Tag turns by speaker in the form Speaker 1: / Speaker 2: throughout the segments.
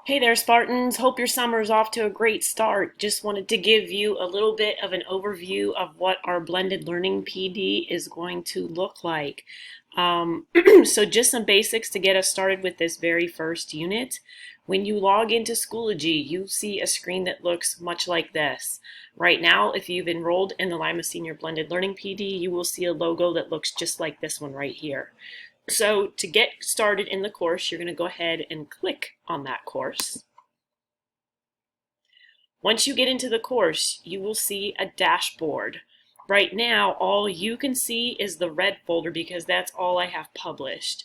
Speaker 1: Hey there, Spartans. Hope your summer's off to a great start. Just wanted to give you a little bit of an overview of what our blended learning PD is going to look like. So just some basics to get us started with this very first unit. When you log into Schoology, you see a screen that looks much like this. Right now, if you've enrolled in the Lima Senior Blended Learning PD, you will see a logo that looks just like this one right here. So to get started in the course, you're going to go ahead and click on that course. Once you get into the course, you will see a dashboard. Right now, all you can see is the red folder because that's all I have published.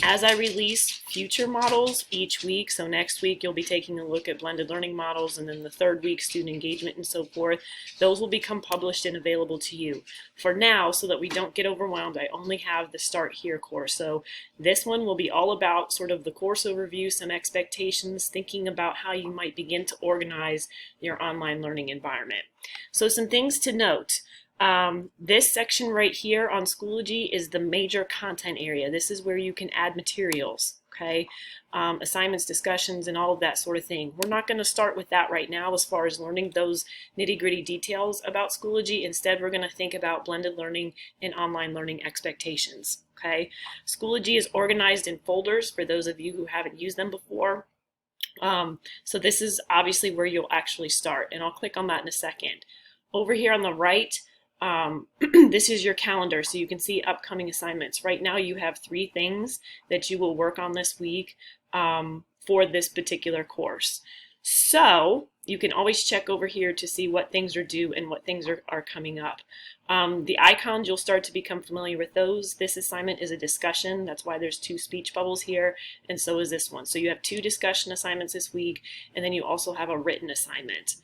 Speaker 1: As I release future models each week, so next week you'll be taking a look at blended learning models, and then the third week student engagement and so forth, those will become published and available to you. For now, so that we don't get overwhelmed, I only have the Start Here course. So this one will be all about sort of the course overview, some expectations, thinking about how you might begin to organize your online learning environment. So some things to note. This section right here on Schoology is the major content area. This is where you can add materials, okay? Assignments, discussions, and all of that sort of thing. We're not going to start with that right now as far as learning those nitty-gritty details about Schoology. Instead, we're going to think about blended learning and online learning expectations, okay? Schoology is organized in folders for those of you who haven't used them before. So this is obviously where you'll actually start, and I'll click on that in a second. Over here on the right, this is your calendar, so you can see upcoming assignments. Right now you have 3 things that you will work on this week for this particular course. So you can always check over here to see what things are due and what things are coming up. The icons, you'll start to become familiar with those. This assignment is a discussion. That's why there's 2 speech bubbles here, and so is this one. So you have 2 discussion assignments this week, and then you also have a written assignment.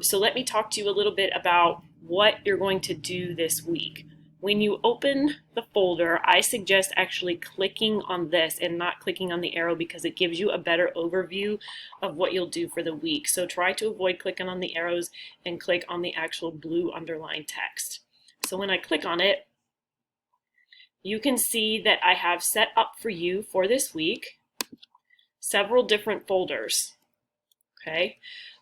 Speaker 1: So let me talk to you a little bit about what you're going to do this week. When you open the folder, I suggest actually clicking on this and not clicking on the arrow because it gives you a better overview of what you'll do for the week. So try to avoid clicking on the arrows and click on the actual blue underlined text. So when I click on it, you can see that I have set up for you for this week several different folders, okay?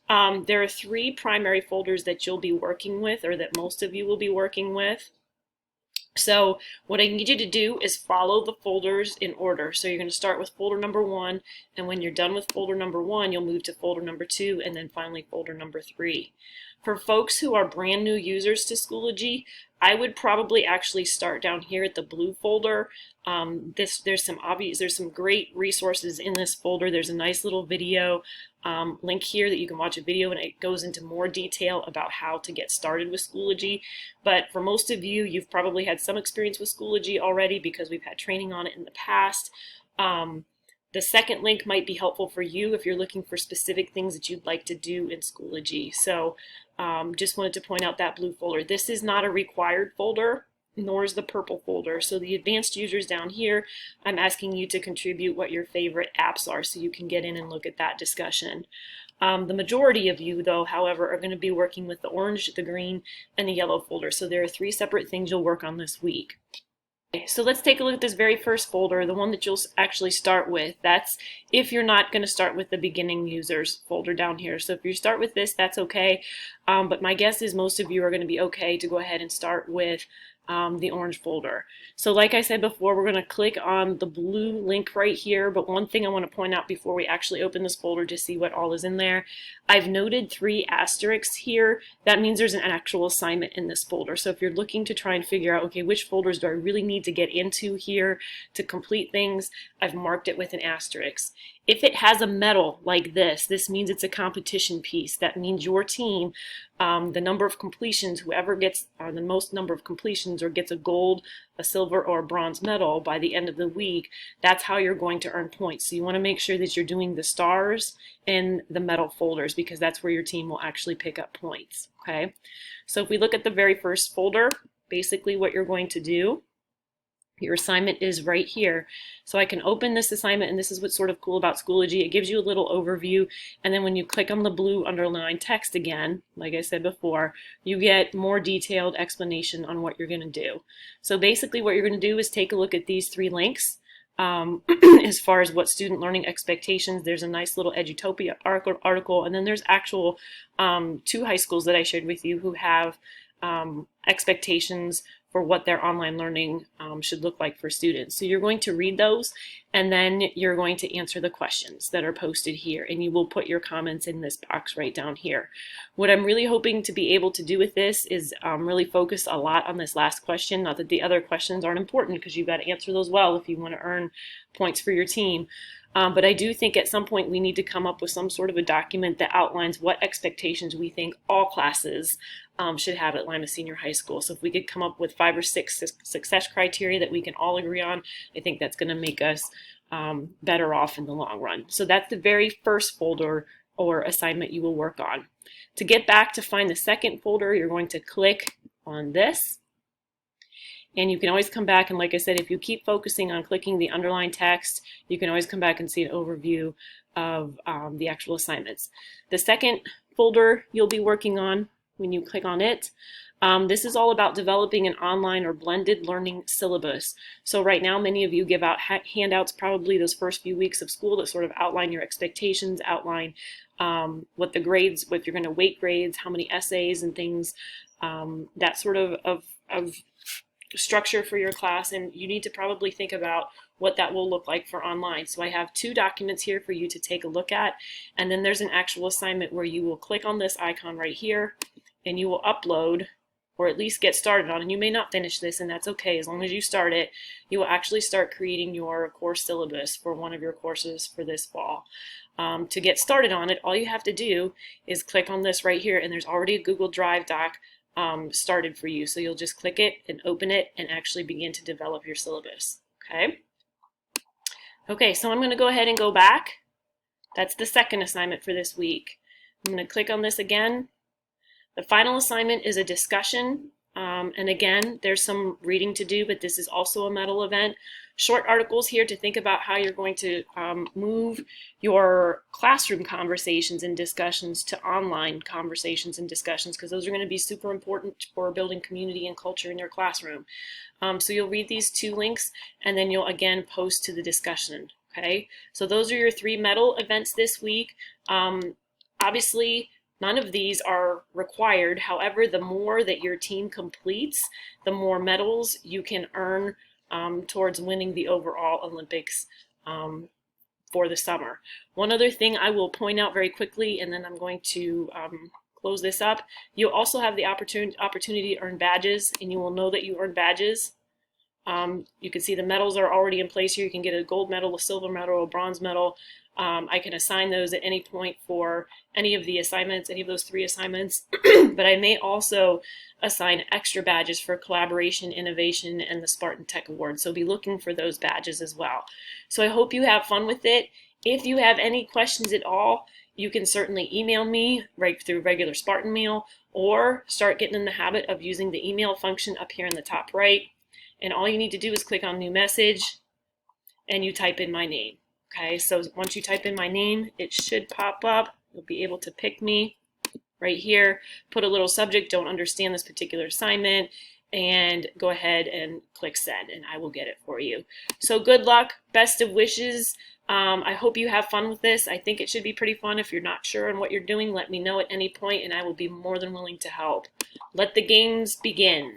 Speaker 1: There are 3 primary folders that you'll be working with, or that most of you will be working with. So what I need you to do is follow the folders in order. So you're going to start with folder number 1, and when you're done with folder number 1, you'll move to folder number 2, and then finally folder number 3. For folks who are brand new users to Schoology, I would probably actually start down here at the blue folder. There's some great resources in this folder. There's a nice little video link here that you can watch a video, and it goes into more detail about how to get started with Schoology. But for most of you, you've probably had some experience with Schoology already because we've had training on it in the past. The second link might be helpful for you if you're looking for specific things that you'd like to do in Schoology. So just wanted to point out that blue folder. This is not a required folder, nor is the purple folder. So the advanced users down here, I'm asking you to contribute what your favorite apps are so you can get in and look at that discussion. The majority of you, though, however, are going to be working with the orange, the green, and the yellow folder. So there are 3 separate things you'll work on this week. So let's take a look at this very first folder, the one that you'll actually start with. That's if you're not going to start with the beginning users folder down here. So if you start with this, that's okay. But my guess is most of you are going to be okay to go ahead and start with the orange folder. So like I said before, we're going to click on the blue link right here, but one thing I want to point out before we actually open this folder to see what all is in there, I've noted 3 asterisks here. That means there's an actual assignment in this folder. So if you're looking to try and figure out, okay, which folders do I really need to get into here to complete things, I've marked it with an asterisk. If it has a medal like this means it's a competition piece. That means your team, the number of completions, whoever gets the most number of completions or gets a gold, a silver, or a bronze medal by the end of the week, that's how you're going to earn points. So you want to make sure that you're doing the stars and the medal folders because that's where your team will actually pick up points, okay? So if we look at the very first folder, basically what you're going to do, your assignment is right here. So I can open this assignment, and this is what's sort of cool about Schoology. It gives you a little overview, and then when you click on the blue underlined text again, like I said before, you get more detailed explanation on what you're going to do. So basically what you're going to do is take a look at these 3 links. as far as what student learning expectations. There's a nice little Edutopia article, and then there's actual 2 high schools that I shared with you who have expectations for what their online learning should look like for students. So you're going to read those, and then you're going to answer the questions that are posted here, and you will put your comments in this box right down here. What I'm really hoping to be able to do with this is really focus a lot on this last question. Not that the other questions aren't important, because you've got to answer those well if you want to earn points for your team. But I do think at some point we need to come up with some sort of a document that outlines what expectations we think all classes should have at Lima Senior High School. So if we could come up with 5 or 6 success criteria that we can all agree on, I think that's going to make us better off in the long run. So that's the very first folder or assignment you will work on. To get back to find the second folder, you're going to click on this. And you can always come back, and like I said, if you keep focusing on clicking the underlined text, you can always come back and see an overview of the actual assignments. The second folder you'll be working on when you click on it, this is all about developing an online or blended learning syllabus. So right now, many of you give out handouts probably those first few weeks of school that sort of outline your expectations, outline what the grades, what you're going to weight grades, how many essays and things, that sort of structure for your class, and you need to probably think about what that will look like for online. So I have 2 documents here for you to take a look at, and then there's an actual assignment where you will click on this icon right here, and you will upload, or at least get started on, and you may not finish this, and that's okay. As long as you start it, you will actually start creating your course syllabus for one of your courses for this fall. To get started on it, all you have to do is click on this right here, and there's already a Google Drive doc started for you. So you'll just click it and open it and actually begin to develop your syllabus. Okay, so I'm going to go ahead and go back. That's the second assignment for this week. I'm going to click on this again. The final assignment is a discussion. And again, there's some reading to do, but this is also a medal event. Short articles here to think about how you're going to move your classroom conversations and discussions to online conversations and discussions, because those are going to be super important for building community and culture in your classroom. So you'll read these 2 links, and then you'll again post to the discussion. Okay, so those are your 3 medal events this week. Obviously, none of these are required. However, the more that your team completes, the more medals you can earn towards winning the overall Olympics for the summer. One other thing I will point out very quickly, and then I'm going to close this up. You'll also have the opportunity to earn badges, and you will know that you earned badges. You can see the medals are already in place here. You can get a gold medal, a silver medal, a bronze medal. I can assign those at any point for any of the assignments, any of those 3 assignments, but I may also assign extra badges for collaboration, innovation, and the Spartan Tech Award. So be looking for those badges as well. So I hope you have fun with it. If you have any questions at all, you can certainly email me right through regular Spartan Mail, or start getting in the habit of using the email function up here in the top right. And all you need to do is click on New Message, and you type in my name. Okay, so once you type in my name, it should pop up. You'll be able to pick me right here, put a little subject, don't understand this particular assignment, and go ahead and click send, and I will get it for you. So good luck, best of wishes. I hope you have fun with this. I think it should be pretty fun. If you're not sure on what you're doing, let me know at any point, and I will be more than willing to help. Let the games begin.